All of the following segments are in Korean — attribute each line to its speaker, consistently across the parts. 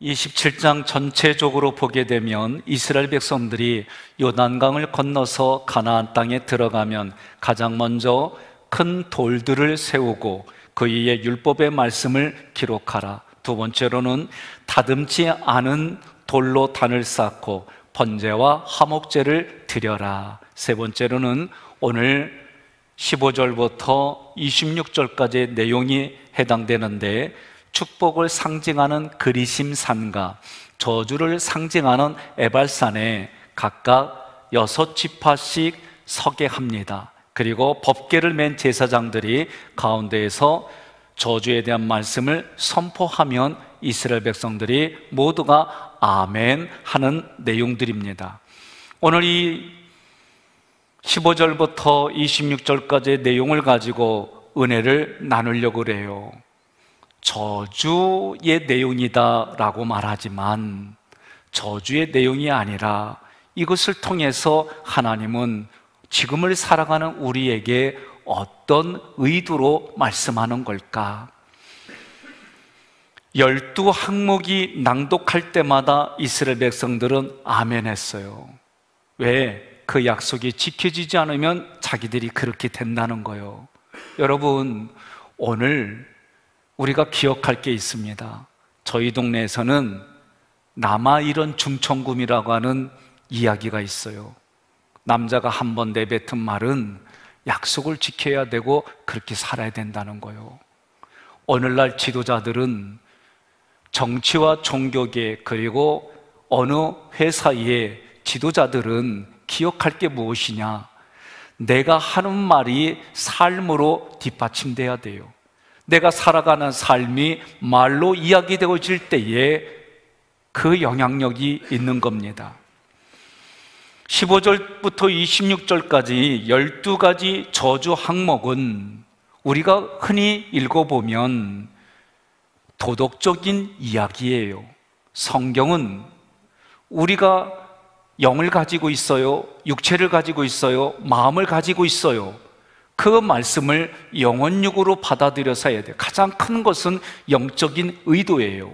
Speaker 1: 27장 전체적으로 보게 되면 이스라엘 백성들이 요단강을 건너서 가나안 땅에 들어가면 가장 먼저 큰 돌들을 세우고 그 위에 율법의 말씀을 기록하라. 두 번째로는 다듬지 않은 돌로 단을 쌓고 번제와 화목제를 드려라. 세 번째로는 오늘 15절부터 26절까지의 내용이 해당되는데, 축복을 상징하는 그리심산과 저주를 상징하는 에발산에 각각 6지파씩 서게 합니다. 그리고 법궤를 맨 제사장들이 가운데에서 저주에 대한 말씀을 선포하면 이스라엘 백성들이 모두가 아멘 하는 내용들입니다. 오늘 이 15절부터 26절까지의 내용을 가지고 은혜를 나누려고 그래요. 저주의 내용이다 라고 말하지만 저주의 내용이 아니라 이것을 통해서 하나님은 지금을 살아가는 우리에게 어떤 의도로 말씀하는 걸까? 12항목이 낭독할 때마다 이스라엘 백성들은 아멘 했어요. 왜? 그 약속이 지켜지지 않으면 자기들이 그렇게 된다는 거예요. 여러분, 오늘 우리가 기억할 게 있습니다. 저희 동네에서는 남아일원 중천금이라고 하는 이야기가 있어요. 남자가 한 번 내뱉은 말은 약속을 지켜야 되고 그렇게 살아야 된다는 거예요. 오늘날 지도자들은 정치와 종교계 그리고 어느 회사의 지도자들은 기억할 게 무엇이냐? 내가 하는 말이 삶으로 뒷받침돼야 돼요. 내가 살아가는 삶이 말로 이야기되어질 때에 그 영향력이 있는 겁니다. 15절부터 26절까지 12가지 저주 항목은 우리가 흔히 읽어보면 도덕적인 이야기예요. 성경은 우리가 영을 가지고 있어요, 육체를 가지고 있어요, 마음을 가지고 있어요. 그 말씀을 영혼육으로 받아들여서 해야 돼요. 가장 큰 것은 영적인 의도예요.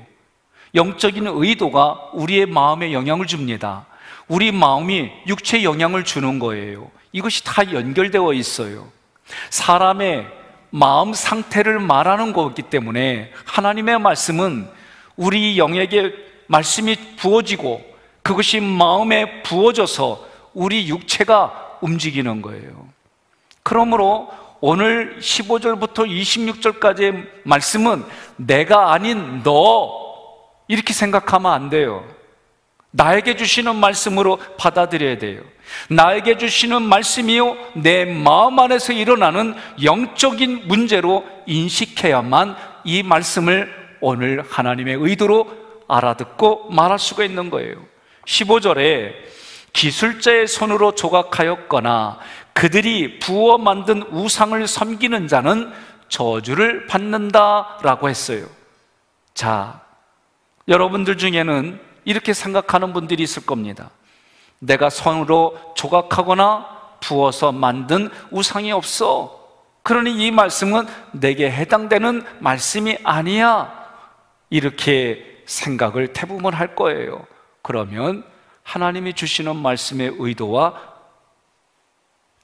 Speaker 1: 영적인 의도가 우리의 마음에 영향을 줍니다. 우리 마음이 육체에 영향을 주는 거예요. 이것이 다 연결되어 있어요. 사람의 마음 상태를 말하는 거기 때문에 하나님의 말씀은 우리 영에게 말씀이 부어지고 그것이 마음에 부어져서 우리 육체가 움직이는 거예요. 그러므로 오늘 15절부터 26절까지의 말씀은 내가 아닌 너 이렇게 생각하면 안 돼요. 나에게 주시는 말씀으로 받아들여야 돼요. 나에게 주시는 말씀이요 내 마음 안에서 일어나는 영적인 문제로 인식해야만 이 말씀을 오늘 하나님의 의도로 알아듣고 말할 수가 있는 거예요. 15절에 기술자의 손으로 조각하였거나 그들이 부어 만든 우상을 섬기는 자는 저주를 받는다라고 했어요. 자, 여러분들 중에는 이렇게 생각하는 분들이 있을 겁니다. 내가 손으로 조각하거나 부어서 만든 우상이 없어. 그러니 이 말씀은 내게 해당되는 말씀이 아니야. 이렇게 생각을 대부분 할 거예요. 그러면 하나님이 주시는 말씀의 의도와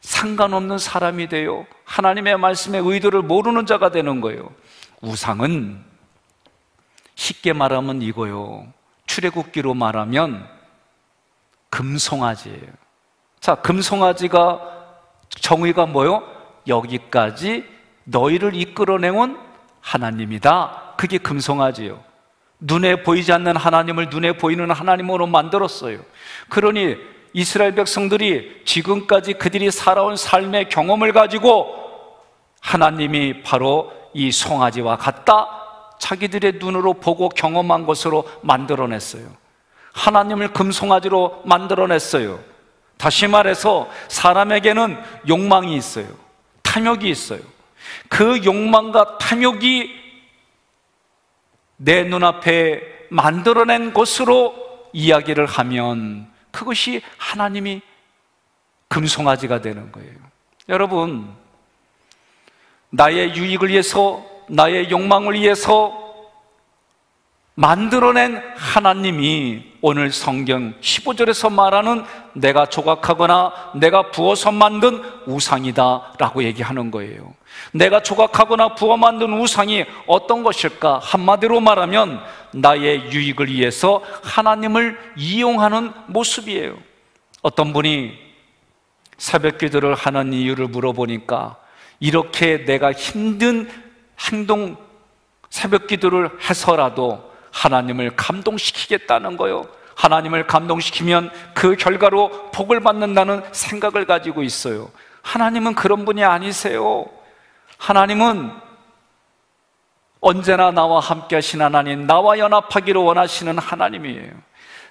Speaker 1: 상관없는 사람이 돼요. 하나님의 말씀의 의도를 모르는 자가 되는 거예요. 우상은 쉽게 말하면 이거요, 출애굽기로 말하면 금송아지예요. 자, 금송아지가 정의가 뭐요? 여기까지 너희를 이끌어내온 하나님이다. 그게 금송아지예요. 눈에 보이지 않는 하나님을 눈에 보이는 하나님으로 만들었어요. 그러니 이스라엘 백성들이 지금까지 그들이 살아온 삶의 경험을 가지고 하나님이 바로 이 송아지와 같다, 자기들의 눈으로 보고 경험한 것으로 만들어냈어요. 하나님을 금송아지로 만들어냈어요. 다시 말해서 사람에게는 욕망이 있어요. 탐욕이 있어요. 그 욕망과 탐욕이 내 눈앞에 만들어낸 것으로 이야기를 하면 그것이 하나님이 금송아지가 되는 거예요. 여러분, 나의 유익을 위해서, 나의 욕망을 위해서 만들어낸 하나님이 오늘 성경 15절에서 말하는 내가 조각하거나 내가 부어서 만든 우상이다 라고 얘기하는 거예요. 내가 조각하거나 부어 만든 우상이 어떤 것일까? 한마디로 말하면 나의 유익을 위해서 하나님을 이용하는 모습이에요. 어떤 분이 새벽 기도를 하는 이유를 물어보니까 이렇게 내가 힘든 행동, 새벽 기도를 해서라도 하나님을 감동시키겠다는 거예요. 하나님을 감동시키면 그 결과로 복을 받는다는 생각을 가지고 있어요. 하나님은 그런 분이 아니세요. 하나님은 언제나 나와 함께 하신 하나님, 나와 연합하기를 원하시는 하나님이에요.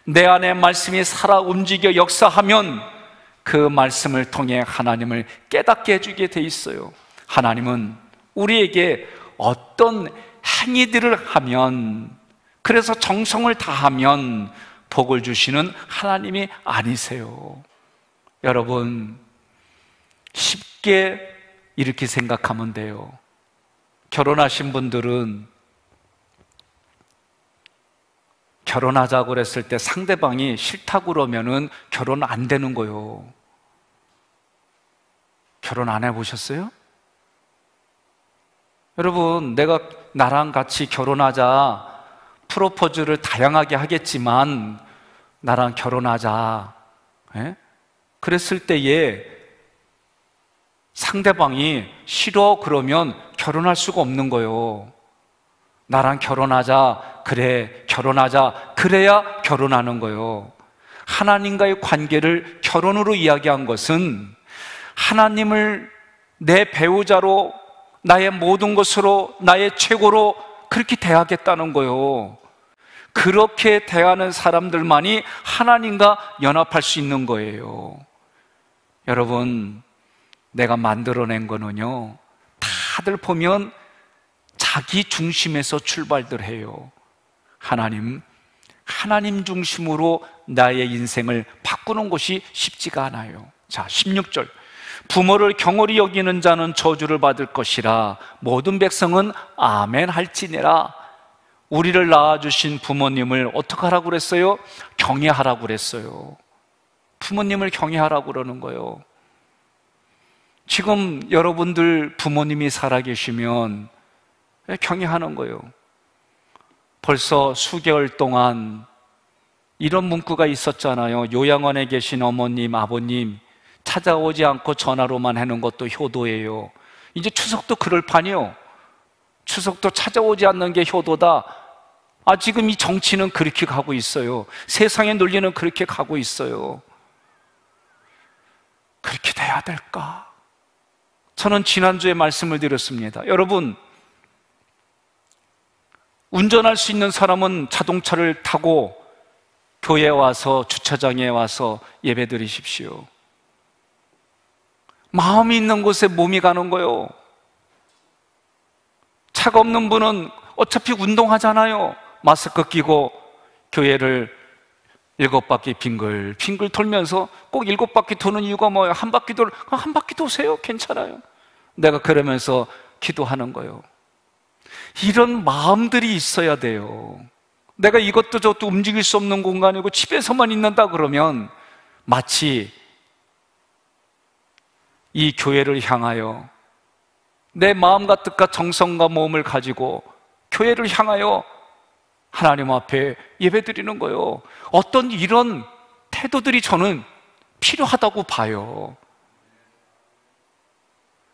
Speaker 1: 내 안에 말씀이 살아 움직여 역사하면 그 말씀을 통해 하나님을 깨닫게 해주게 돼 있어요. 하나님은 우리에게 어떤 행위들을 하면, 그래서 정성을 다하면 복을 주시는 하나님이 아니세요. 여러분, 쉽게 이렇게 생각하면 돼요. 결혼하신 분들은 결혼하자고 그랬을 때 상대방이 싫다고 그러면은 결혼 안 되는 거예요. 결혼 안 해보셨어요? 여러분, 내가 나랑 같이 결혼하자, 프로포즈를 다양하게 하겠지만 나랑 결혼하자, 예? 그랬을 때에 상대방이 싫어 그러면 결혼할 수가 없는 거예요. 나랑 결혼하자, 그래, 결혼하자, 그래야 결혼하는 거예요. 하나님과의 관계를 결혼으로 이야기한 것은 하나님을 내 배우자로, 나의 모든 것으로, 나의 최고로 그렇게 대하겠다는 거예요. 그렇게 대하는 사람들만이 하나님과 연합할 수 있는 거예요. 여러분, 내가 만들어낸 거는요, 다들 보면 자기 중심에서 출발들 해요. 하나님 중심으로 나의 인생을 바꾸는 것이 쉽지가 않아요. 자, 16절. 부모를 경홀히 여기는 자는 저주를 받을 것이라 모든 백성은 아멘 할지니라. 우리를 낳아주신 부모님을 어떻게 하라고 그랬어요? 경외하라고 그랬어요. 부모님을 경외하라고 그러는 거예요. 지금 여러분들 부모님이 살아계시면 경외하는 거예요. 벌써 수개월 동안 이런 문구가 있었잖아요. 요양원에 계신 어머님, 아버님 찾아오지 않고 전화로만 하는 것도 효도예요. 이제 추석도 그럴 판이요. 추석도 찾아오지 않는 게 효도다. 지금 이 정치는 그렇게 가고 있어요. 세상의 논리는 그렇게 가고 있어요. 그렇게 돼야 될까? 저는 지난주에 말씀을 드렸습니다. 여러분, 운전할 수 있는 사람은 자동차를 타고 교회에 와서, 주차장에 와서 예배 드리십시오. 마음이 있는 곳에 몸이 가는 거예요. 차가 없는 분은 어차피 운동하잖아요. 마스크 끼고 교회를 7바퀴 빙글 돌면서 꼭 7바퀴 도는 이유가 뭐예요? 한 바퀴 도세요. 괜찮아요. 내가 그러면서 기도하는 거예요. 이런 마음들이 있어야 돼요. 내가 이것도 저것도 움직일 수 없는 공간이고 집에서만 있는다 그러면 마치 이 교회를 향하여 내 마음과 뜻과 정성과 몸을 가지고 교회를 향하여 하나님 앞에 예배드리는 거예요. 어떤 이런 태도들이 저는 필요하다고 봐요.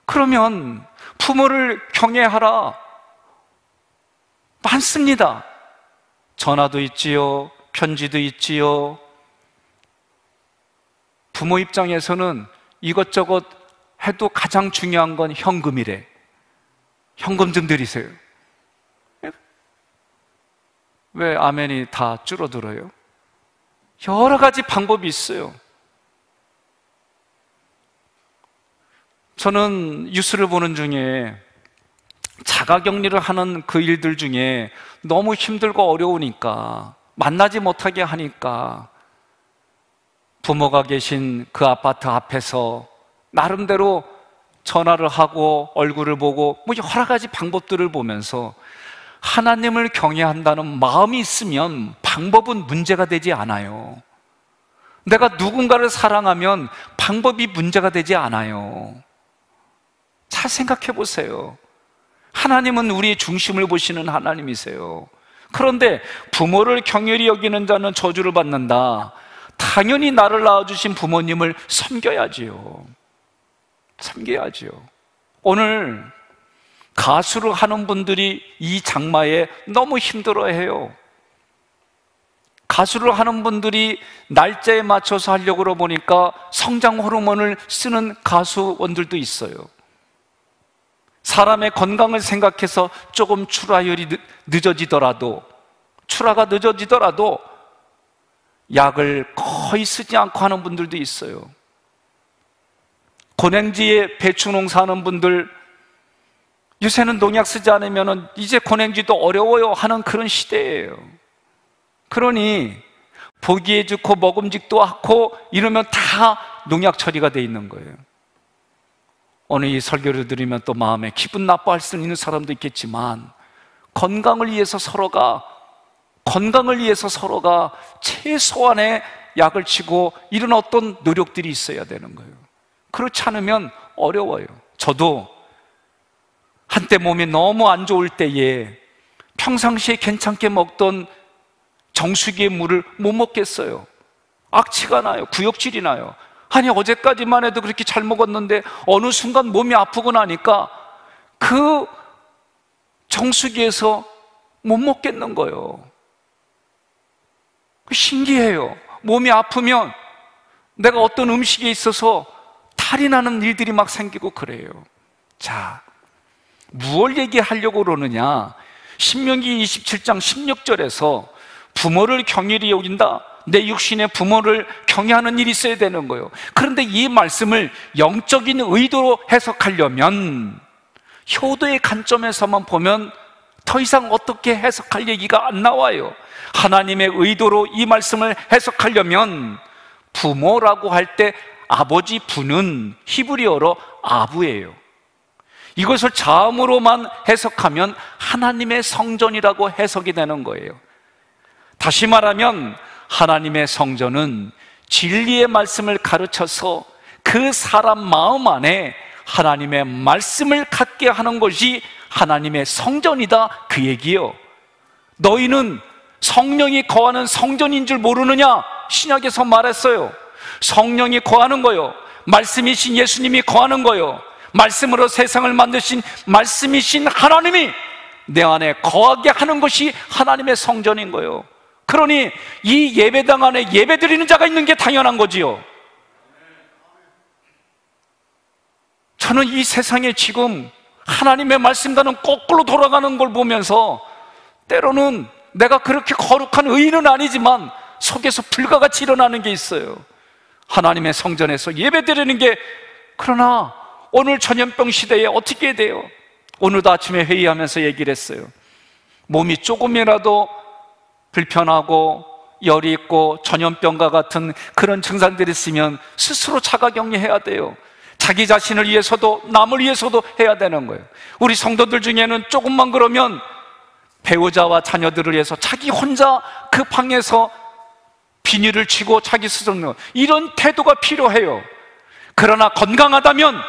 Speaker 1: 그러면 부모를 경외하라 많습니다. 전화도 있지요, 편지도 있지요. 부모 입장에서는 이것저것 해도 가장 중요한 건 현금이래. 현금 좀 드리세요. 왜 아멘이 다 줄어들어요? 여러 가지 방법이 있어요. 저는 뉴스를 보는 중에 자가격리를 하는 그 일들 중에 너무 힘들고 어려우니까, 만나지 못하게 하니까 부모가 계신 그 아파트 앞에서 나름대로 전화를 하고 얼굴을 보고 뭐 여러 가지 방법들을 보면서 하나님을 경외한다는 마음이 있으면 방법은 문제가 되지 않아요. 내가 누군가를 사랑하면 방법이 문제가 되지 않아요. 잘 생각해 보세요. 하나님은 우리의 중심을 보시는 하나님이세요. 그런데 부모를 경휼히 여기는 자는 저주를 받는다. 당연히 나를 낳아주신 부모님을 섬겨야지요. 섬겨야지요. 오늘 가수를 하는 분들이 이 장마에 너무 힘들어해요. 가수를 하는 분들이 날짜에 맞춰서 하려고 그러고 보니까 성장 호르몬을 쓰는 가수원들도 있어요. 사람의 건강을 생각해서 조금 출하율이 늦어지더라도, 출하가 늦어지더라도 약을 거의 쓰지 않고 하는 분들도 있어요. 고냉지에 배추 농사하는 분들, 요새는 농약 쓰지 않으면 이제 고냉지도 어려워요 하는 그런 시대예요. 그러니 보기에 좋고 먹음직도 않고 이러면 다 농약 처리가 돼 있는 거예요. 오늘 이 설교를 들으면 또 마음에 기분 나빠할 수 있는 사람도 있겠지만 건강을 위해서 서로가 최소한의 약을 치고 이런 어떤 노력들이 있어야 되는 거예요. 그렇지 않으면 어려워요. 저도 한때 몸이 너무 안 좋을 때에 평상시에 괜찮게 먹던 정수기의 물을 못 먹겠어요. 악취가 나요. 구역질이 나요. 아니 어제까지만 해도 그렇게 잘 먹었는데 어느 순간 몸이 아프고 나니까 그 정수기에서 못 먹겠는 거예요. 신기해요. 몸이 아프면 내가 어떤 음식에 있어서 탈이 나는 일들이 막 생기고 그래요. 자, 무엇을 얘기하려고 그러느냐? 신명기 27장 16절에서 부모를 경휼히 여긴다. 내 육신의 부모를 경외하는 일이 있어야 되는 거예요. 그런데 이 말씀을 영적인 의도로 해석하려면 효도의 관점에서만 보면 더 이상 어떻게 해석할 얘기가 안 나와요. 하나님의 의도로 이 말씀을 해석하려면 부모라고 할 때 아버지 부는 히브리어로 아부예요. 이것을 자음으로만 해석하면 하나님의 성전이라고 해석이 되는 거예요. 다시 말하면 하나님의 성전은 진리의 말씀을 가르쳐서 그 사람 마음 안에 하나님의 말씀을 갖게 하는 것이 하나님의 성전이다, 그 얘기예요. 너희는 성령이 거하는 성전인 줄 모르느냐? 신약에서 말했어요. 성령이 거하는 거요, 말씀이신 예수님이 거하는 거요, 말씀으로 세상을 만드신 말씀이신 하나님이 내 안에 거하게 하는 것이 하나님의 성전인 거예요. 그러니 이 예배당 안에 예배드리는 자가 있는 게 당연한 거지요. 저는 이 세상에 지금 하나님의 말씀과는 거꾸로 돌아가는 걸 보면서 때로는 내가 그렇게 거룩한 의인은 아니지만 속에서 불과같이 일어나는 게 있어요. 하나님의 성전에서 예배드리는 게. 그러나 오늘 전염병 시대에 어떻게 해야 돼요? 오늘도 아침에 회의하면서 얘기를 했어요. 몸이 조금이라도 불편하고 열이 있고 전염병과 같은 그런 증상들이 있으면 스스로 자가격리해야 돼요. 자기 자신을 위해서도 남을 위해서도 해야 되는 거예요. 우리 성도들 중에는 조금만 그러면 배우자와 자녀들을 위해서 자기 혼자 그 방에서 비닐을 치고 자기 스스로 이런 태도가 필요해요. 그러나 건강하다면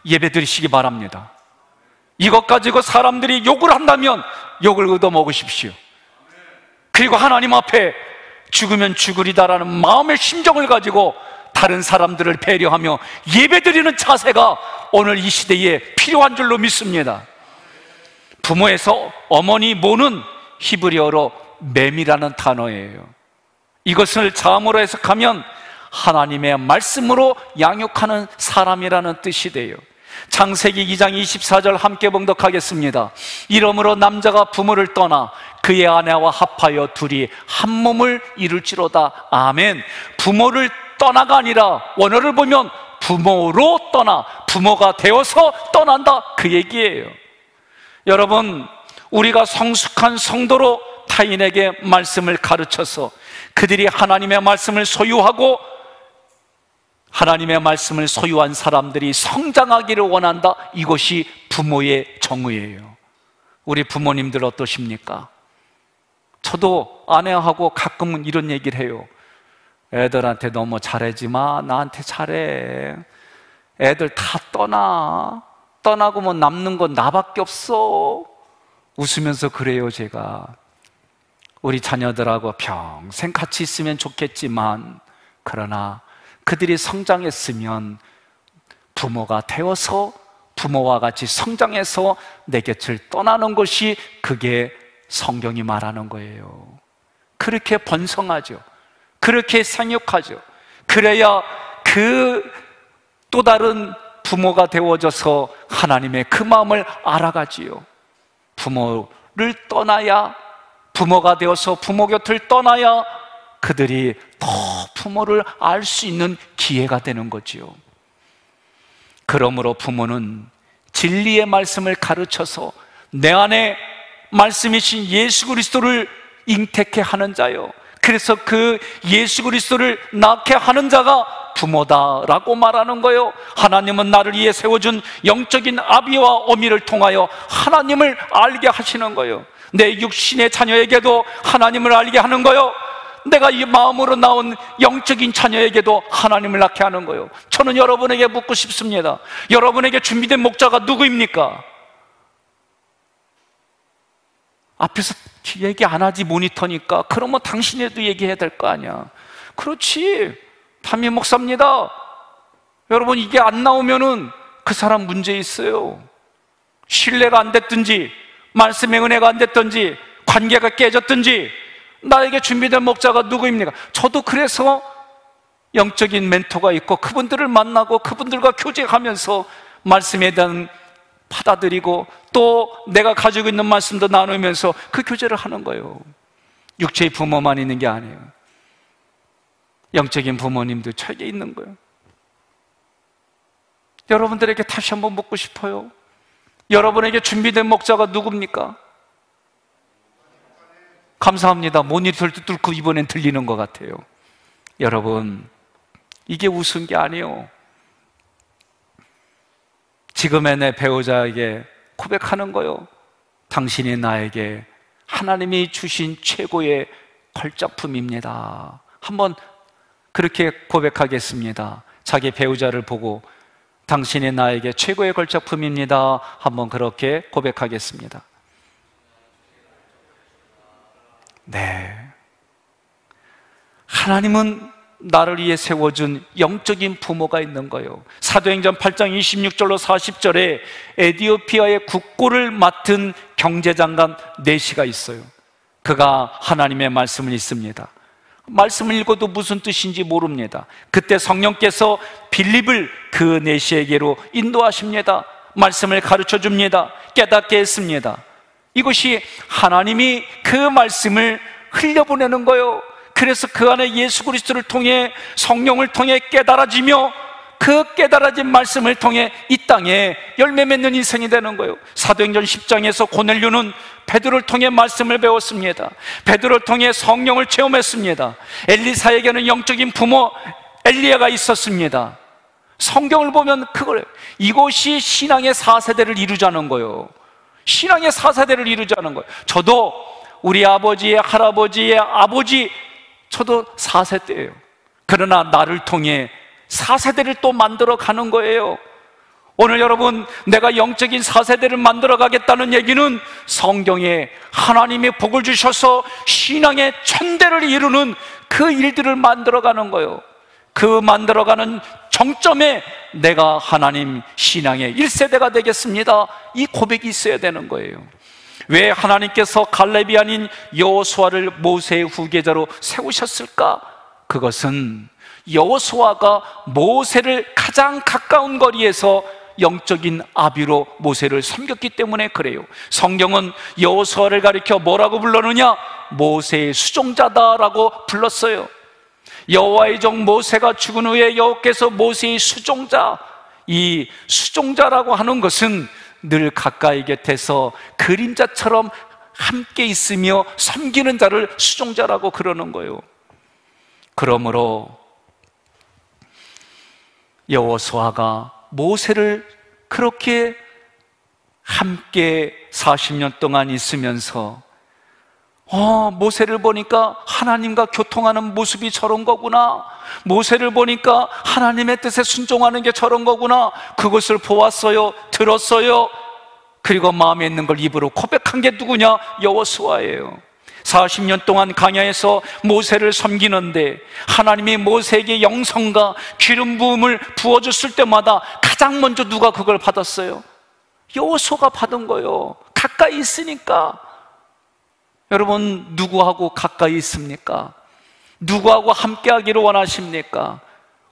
Speaker 1: 예배드리시기 바랍니다. 이것 가지고 사람들이 욕을 한다면 욕을 얻어먹으십시오. 그리고 하나님 앞에 죽으면 죽으리다라는 마음의 심정을 가지고 다른 사람들을 배려하며 예배드리는 자세가 오늘 이 시대에 필요한 줄로 믿습니다. 부모에서 어머니 모는 히브리어로 맴이라는 단어예요. 이것을 자음으로 해석하면 하나님의 말씀으로 양육하는 사람이라는 뜻이 돼요. 창세기 2장 24절 함께 봉독하겠습니다. 이러므로 남자가 부모를 떠나 그의 아내와 합하여 둘이 한 몸을 이룰지로다. 아멘. 부모를 떠나가 아니라 원어를 보면 부모로 떠나, 부모가 되어서 떠난다, 그 얘기예요. 여러분, 우리가 성숙한 성도로 타인에게 말씀을 가르쳐서 그들이 하나님의 말씀을 소유하고 하나님의 말씀을 소유한 사람들이 성장하기를 원한다. 이것이 부모의 정의예요. 우리 부모님들 어떠십니까? 저도 아내하고 가끔은 이런 얘기를 해요. 애들한테 너무 잘하지 마. 나한테 잘해. 애들 다 떠나고 뭐 남는 건 나밖에 없어. 웃으면서 그래요. 제가 우리 자녀들하고 평생 같이 있으면 좋겠지만, 그러나 그들이 성장했으면 부모가 되어서 부모와 같이 성장해서 내 곁을 떠나는 것이, 그게 성경이 말하는 거예요. 그렇게 번성하죠. 그렇게 생육하죠. 그래야 그 또 다른 부모가 되어져서 하나님의 그 마음을 알아가지요. 부모를 떠나야, 부모가 되어서 부모 곁을 떠나야 그들이 더 부모를 알 수 있는 기회가 되는 거지요. 그러므로 부모는 진리의 말씀을 가르쳐서 내 안에 말씀이신 예수 그리스도를 잉태케 하는 자요, 그래서 그 예수 그리스도를 낳게 하는 자가 부모다라고 말하는 거예요. 하나님은 나를 위해 세워준 영적인 아비와 어미를 통하여 하나님을 알게 하시는 거예요. 내 육신의 자녀에게도 하나님을 알게 하는 거예요. 내가 이 마음으로 나온 영적인 자녀에게도 하나님을 낳게 하는 거예요. 저는 여러분에게 묻고 싶습니다. 여러분에게 준비된 목자가 누구입니까? 앞에서 얘기 안 하지, 모니터니까. 그러면 당신에도 얘기해야 될 거 아니야. 그렇지, 담임 목사입니다. 여러분, 이게 안 나오면은 그 사람 문제 있어요. 신뢰가 안 됐든지, 말씀의 은혜가 안 됐든지, 관계가 깨졌든지. 나에게 준비된 목자가 누구입니까? 저도 그래서 영적인 멘토가 있고 그분들을 만나고 그분들과 교제하면서 말씀에 대한 받아들이고, 또 내가 가지고 있는 말씀도 나누면서 그 교제를 하는 거예요. 육체의 부모만 있는 게 아니에요. 영적인 부모님도 저에게 있는 거예요. 여러분들에게 다시 한번 묻고 싶어요. 여러분에게 준비된 목자가 누굽니까? 감사합니다. 모니터를 뚫고 이번엔 들리는 것 같아요. 여러분, 이게 웃은 게 아니에요. 지금의 내 배우자에게 고백하는 거요. 당신이 나에게 하나님이 주신 최고의 걸작품입니다. 한번 그렇게 고백하겠습니다. 자기 배우자를 보고 당신이 나에게 최고의 걸작품입니다. 한번 그렇게 고백하겠습니다. 네, 하나님은 나를 위해 세워준 영적인 부모가 있는 거예요. 사도행전 8장 26절로 40절에 에티오피아의 국고를 맡은 경제장관 네시가 있어요. 그가 하나님의 말씀을 읽습니다. 말씀을 읽어도 무슨 뜻인지 모릅니다. 그때 성령께서 빌립을 그 네시에게로 인도하십니다. 말씀을 가르쳐 줍니다. 깨닫게 했습니다. 이것이 하나님이 그 말씀을 흘려보내는 거예요. 그래서 그 안에 예수 그리스도를 통해, 성령을 통해 깨달아지며, 그 깨달아진 말씀을 통해 이 땅에 열매 맺는 인생이 되는 거예요. 사도행전 10장에서 고넬료는 베드로를 통해 말씀을 배웠습니다. 베드로를 통해 성령을 체험했습니다. 엘리사에게는 영적인 부모 엘리야가 있었습니다. 성경을 보면 그걸, 이것이 신앙의 4세대를 이루자는 거예요. 신앙의 4세대를 이루자는 거예요. 저도 우리 아버지의 할아버지의 아버지, 저도 4세대예요. 그러나 나를 통해 4세대를 또 만들어 가는 거예요. 오늘 여러분, 내가 영적인 4세대를 만들어 가겠다는 얘기는 성경에 하나님이 복을 주셔서 신앙의 천대를 이루는 그 일들을 만들어 가는 거예요. 그 만들어 가는 정점에 내가 하나님 신앙의 1세대가 되겠습니다, 이 고백이 있어야 되는 거예요. 왜 하나님께서 갈렙이 아닌 여호수아를 모세의 후계자로 세우셨을까? 그것은 여호수아가 모세를 가장 가까운 거리에서 영적인 아비로 모세를 섬겼기 때문에 그래요. 성경은 여호수아를 가리켜 뭐라고 불렀느냐? 모세의 수종자다라고 불렀어요. 여호와의 종 모세가 죽은 후에 여호께서 모세의 수종자, 이 수종자라고 하는 것은 늘 가까이 곁에서 그림자처럼 함께 있으며 섬기는 자를 수종자라고 그러는 거예요. 그러므로 여호수아가 모세를 그렇게 함께 40년 동안 있으면서 모세를 보니까 하나님과 교통하는 모습이 저런 거구나, 모세를 보니까 하나님의 뜻에 순종하는 게 저런 거구나, 그것을 보았어요, 들었어요. 그리고 마음에 있는 걸 입으로 고백한 게 누구냐? 여호수아예요. 40년 동안 광야에서 모세를 섬기는데 하나님이 모세에게 영성과 기름 부음을 부어줬을 때마다 가장 먼저 누가 그걸 받았어요? 여호수아가 받은 거예요. 가까이 있으니까. 여러분, 누구하고 가까이 있습니까? 누구하고 함께 하기를 원하십니까?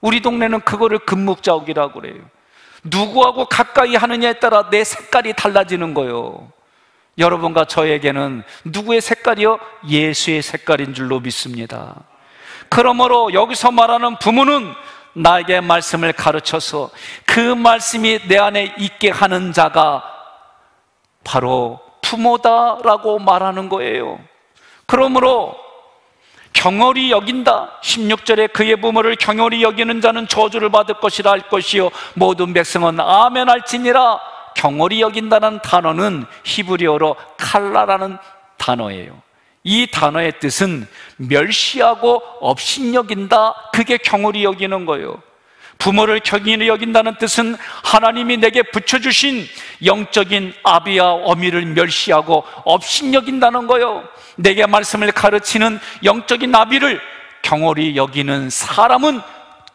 Speaker 1: 우리 동네는 그거를 금묵자옥이라고 그래요. 누구하고 가까이 하느냐에 따라 내 색깔이 달라지는 거예요. 여러분과 저에게는 누구의 색깔이요? 예수의 색깔인 줄로 믿습니다. 그러므로 여기서 말하는 부모는 나에게 말씀을 가르쳐서 그 말씀이 내 안에 있게 하는 자가 바로 부모다라고 말하는 거예요. 그러므로 경홀히 여긴다, 16절에 그의 부모를 경홀히 여기는 자는 저주를 받을 것이라 할 것이요 모든 백성은 아멘 할지니라. 경홀히 여긴다는 단어는 히브리어로 칼라라는 단어예요. 이 단어의 뜻은 멸시하고 업신여긴다, 그게 경홀히 여기는 거예요. 부모를 경홀히 여긴다는 뜻은 하나님이 내게 붙여주신 영적인 아비와 어미를 멸시하고 업신여긴다는 거예요. 내게 말씀을 가르치는 영적인 아비를 경홀히 여기는 사람은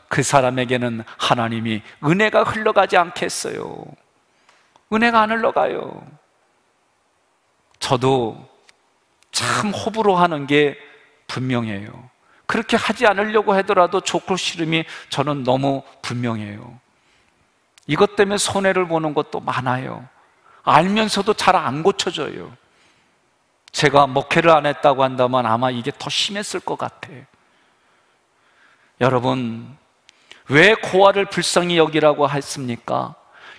Speaker 1: 그 사람에게는 하나님이 은혜가 흘러가지 않겠어요. 은혜가 안 흘러가요. 저도 참 호불호 하는 게 분명해요. 그렇게 하지 않으려고 하더라도 좋고 싫음이 저는 너무 분명해요. 이것 때문에 손해를 보는 것도 많아요. 알면서도 잘 안 고쳐져요. 제가 목회를 안 했다고 한다면 아마 이게 더 심했을 것 같아요. 여러분, 왜 고아를 불쌍히 여기라고 했습니까?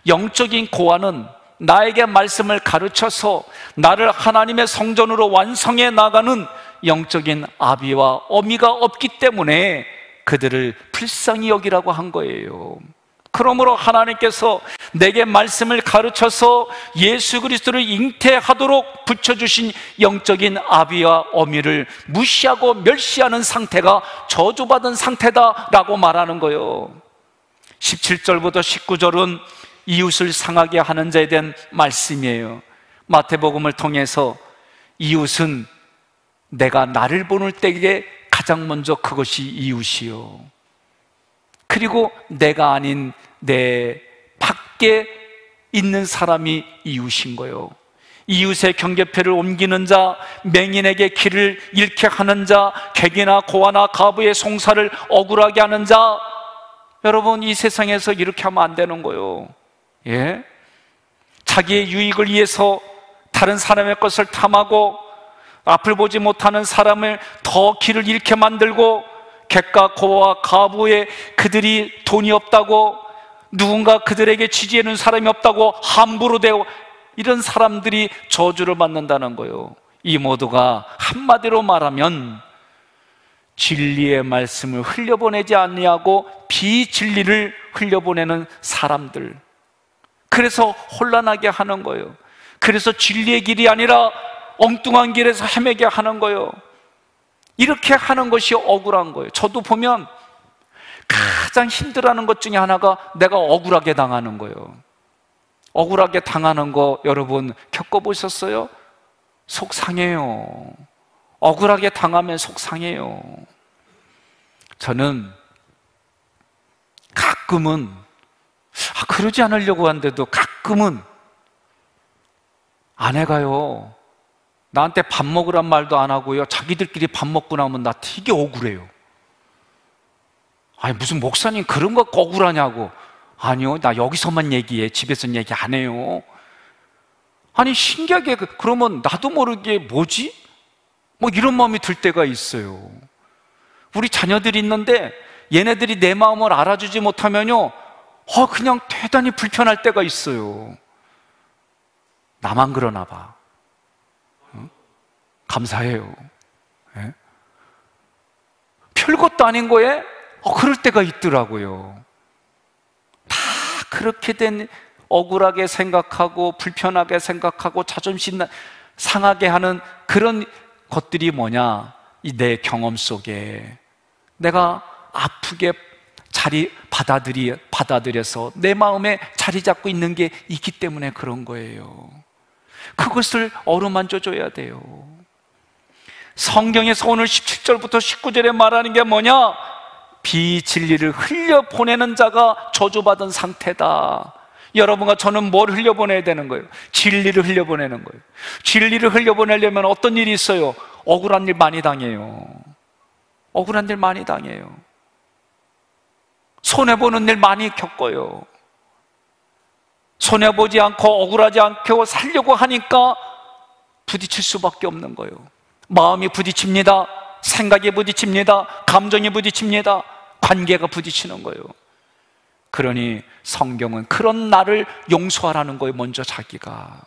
Speaker 1: 영적인 고아는 나에게 말씀을 가르쳐서 나를 하나님의 성전으로 완성해 나가는 영적인 아비와 어미가 없기 때문에 그들을 불쌍히 여기라고 한 거예요. 그러므로 하나님께서 내게 말씀을 가르쳐서 예수 그리스도를 잉태하도록 붙여주신 영적인 아비와 어미를 무시하고 멸시하는 상태가 저주받은 상태다라고 말하는 거예요. 17절부터 19절은 이웃을 상하게 하는 자에 대한 말씀이에요. 마태복음을 통해서 이웃은 내가 나를 보는 때에 가장 먼저 그것이 이웃이요, 그리고 내가 아닌 내 밖에 있는 사람이 이웃인 거예요. 이웃의 경계표를 옮기는 자, 맹인에게 길을 잃게 하는 자, 객이나 고아나 과부의 송사를 억울하게 하는 자, 여러분, 이 세상에서 이렇게 하면 안 되는 거예요. 예? 자기의 유익을 위해서 다른 사람의 것을 탐하고 앞을 보지 못하는 사람을 더 길을 잃게 만들고, 객과 고아 과부의 그들이 돈이 없다고, 누군가 그들에게 지지해주는 사람이 없다고 함부로 대고, 이런 사람들이 저주를 받는다는 거예요. 이 모두가 한마디로 말하면 진리의 말씀을 흘려보내지 않냐고 비진리를 흘려보내는 사람들, 그래서 혼란하게 하는 거예요. 그래서 진리의 길이 아니라 엉뚱한 길에서 헤매게 하는 거예요. 이렇게 하는 것이 억울한 거예요. 저도 보면 가장 힘들어하는 것 중에 하나가 내가 억울하게 당하는 거예요. 억울하게 당하는 거 여러분 겪어보셨어요? 속상해요. 억울하게 당하면 속상해요. 저는 가끔은 그러지 않으려고 하는데도 가끔은 아내가요, 나한테 밥 먹으란 말도 안 하고요, 자기들끼리 밥 먹고 나면 나 되게 억울해요. 아니, 무슨 목사님 그런 거 억울하냐고. 아니요, 나 여기서만 얘기해, 집에서는 얘기 안 해요. 아니, 신기하게 그러면 나도 모르게 뭐지? 뭐 이런 마음이 들 때가 있어요. 우리 자녀들이 있는데 얘네들이 내 마음을 알아주지 못하면요, 그냥 대단히 불편할 때가 있어요. 나만 그러나 봐. 감사해요. 예? 별것도 아닌 거에 그럴 때가 있더라고요. 다 그렇게 된 억울하게 생각하고 불편하게 생각하고 자존심 상하게 하는 그런 것들이 뭐냐? 이 내 경험 속에 내가 아프게 받아들여서 내 마음에 자리 잡고 있는 게 있기 때문에 그런 거예요. 그것을 어루만져 줘야 돼요. 성경에서 오늘 17절부터 19절에 말하는 게 뭐냐? 비진리를 흘려보내는 자가 저주받은 상태다. 여러분과 저는 뭘 흘려보내야 되는 거예요? 진리를 흘려보내는 거예요. 진리를 흘려보내려면 어떤 일이 있어요? 억울한 일 많이 당해요. 억울한 일 많이 당해요. 손해보는 일 많이 겪어요. 손해보지 않고 억울하지 않고 살려고 하니까 부딪힐 수밖에 없는 거예요. 마음이 부딪힙니다. 생각이 부딪힙니다. 감정이 부딪힙니다. 관계가 부딪히는 거예요. 그러니 성경은 그런 나를 용서하라는 거예요. 먼저 자기가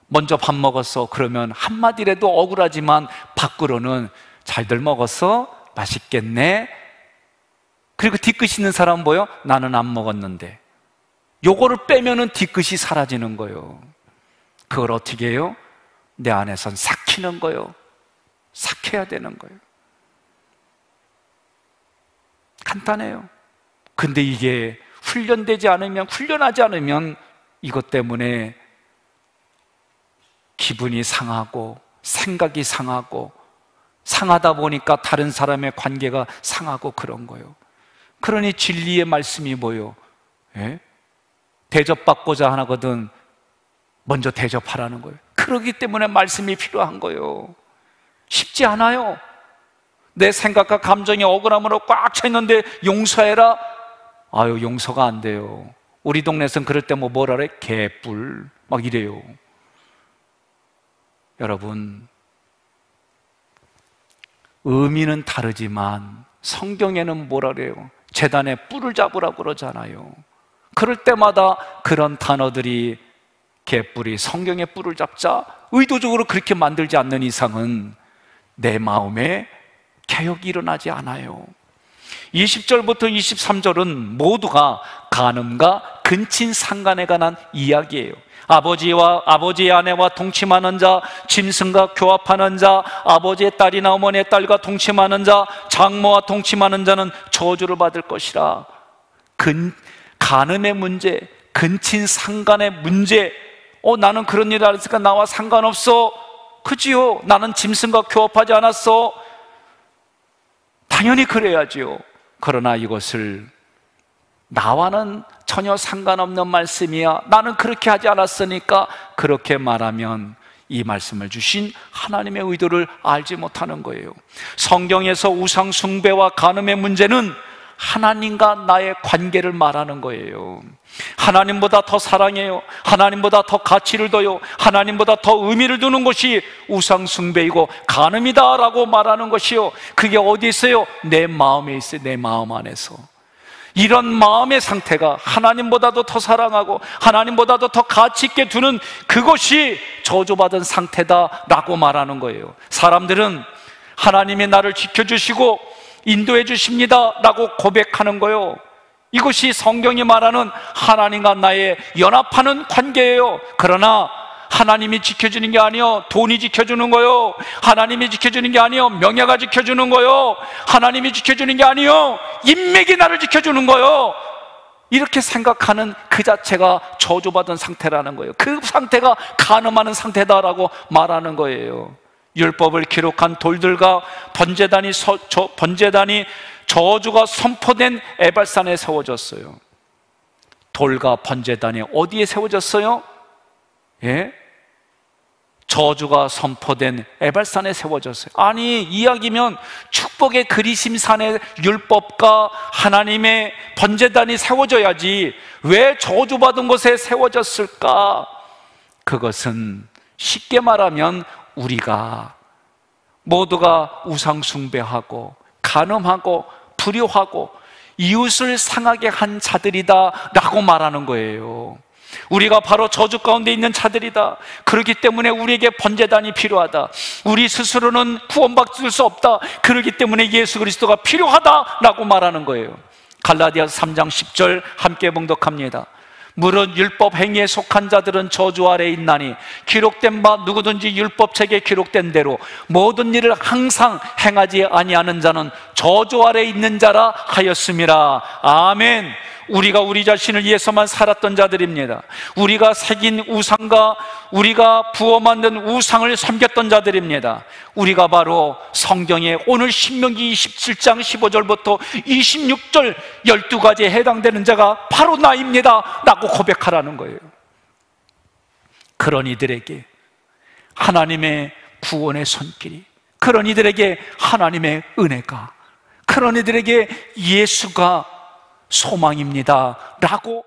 Speaker 1: 먼저 밥 먹었어 그러면 한마디라도 억울하지만 밖으로는 잘들 먹었어? 맛있겠네? 그리고 뒤끝 있는 사람은 뭐예요? 나는 안 먹었는데. 요거를 빼면은 뒤끝이 사라지는 거예요. 그걸 어떻게 해요? 내 안에선 삭히는 거예요. 삭혀야 되는 거예요. 간단해요. 근데 이게 훈련하지 않으면 이것 때문에 기분이 상하고 생각이 상하고 상하다 보니까 다른 사람의 관계가 상하고 그런 거예요. 그러니 진리의 말씀이 뭐예요? 예? 대접받고자 하거든 먼저 대접하라는 거예요. 그러기 때문에 말씀이 필요한 거예요. 쉽지 않아요. 내 생각과 감정이 억울함으로 꽉 차 있는데 용서해라? 아유, 용서가 안 돼요. 우리 동네에서는 그럴 때 뭐라 그래? 개뿔 막 이래요. 여러분, 의미는 다르지만 성경에는 뭐라 그래요? 제단에 뿔을 잡으라고 그러잖아요. 그럴 때마다 그런 단어들이 개뿔이 성경의 뿔을 잡자 의도적으로 그렇게 만들지 않는 이상은 내 마음에 개혁이 일어나지 않아요. 20절부터 23절은 모두가 간음과 근친상간에 관한 이야기예요. 아버지의 아내와 동침하는 자, 짐승과 교합하는 자, 아버지의 딸이나 어머니의 딸과 동침하는 자, 장모와 동침하는 자는 저주를 받을 것이라. 간음의 문제, 근친상간의 문제. 나는 그런 일을 안 했으니까 나와 상관없어. 그지요? 나는 짐승과 교합하지 않았어. 당연히 그래야지요. 그러나 이것을 나와는 전혀 상관없는 말씀이야, 나는 그렇게 하지 않았으니까, 그렇게 말하면 이 말씀을 주신 하나님의 의도를 알지 못하는 거예요. 성경에서 우상 숭배와 간음의 문제는 하나님과 나의 관계를 말하는 거예요. 하나님보다 더 사랑해요. 하나님보다 더 가치를 둬요. 하나님보다 더 의미를 두는 것이 우상 숭배이고 간음이다라고 말하는 것이요. 그게 어디 있어요? 내 마음에 있어요. 내 마음 안에서. 이런 마음의 상태가 하나님보다도 더 사랑하고 하나님보다도 더 가치 있게 두는 그것이 저주받은 상태다라고 말하는 거예요. 사람들은 하나님이 나를 지켜주시고 인도해 주십니다 라고 고백하는 거예요. 이것이 성경이 말하는 하나님과 나의 연합하는 관계예요. 그러나 하나님이 지켜주는 게 아니요, 돈이 지켜주는 거요. 하나님이 지켜주는 게 아니요, 명예가 지켜주는 거요. 하나님이 지켜주는 게 아니요, 인맥이 나를 지켜주는 거요. 이렇게 생각하는 그 자체가 저주받은 상태라는 거예요. 그 상태가 간음하는 상태다라고 말하는 거예요. 율법을 기록한 돌들과 번제단이 저주가 선포된 에발산에 세워졌어요. 돌과 번제단이 어디에 세워졌어요? 예? 저주가 선포된 에발산에 세워졌어요. 아니, 이야기면 축복의 그리심산에 율법과 하나님의 번제단이 세워져야지 왜 저주받은 곳에 세워졌을까? 그것은 쉽게 말하면 우리가 모두가 우상 숭배하고 간음하고 불효하고 이웃을 상하게 한 자들이다 라고 말하는 거예요. 우리가 바로 저주 가운데 있는 자들이다. 그렇기 때문에 우리에게 번제단이 필요하다. 우리 스스로는 구원받을 수 없다. 그렇기 때문에 예수 그리스도가 필요하다라고 말하는 거예요. 갈라디아서 3장 10절 함께 봉독합니다. 물은 율법 행위에 속한 자들은 저주 아래에 있나니 기록된 바 누구든지 율법책에 기록된 대로 모든 일을 항상 행하지 아니하는 자는 저주 아래에 있는 자라 하였음이라. 아멘. 우리가 우리 자신을 위해서만 살았던 자들입니다. 우리가 새긴 우상과 우리가 부어 만든 우상을 섬겼던 자들입니다. 우리가 바로 성경에 오늘 신명기 27장 15절부터 26절 12가지에 해당되는 자가 바로 나입니다 라고 고백하라는 거예요. 그런 이들에게 하나님의 구원의 손길이, 그런 이들에게 하나님의 은혜가, 그런 이들에게 예수가 소망입니다 라고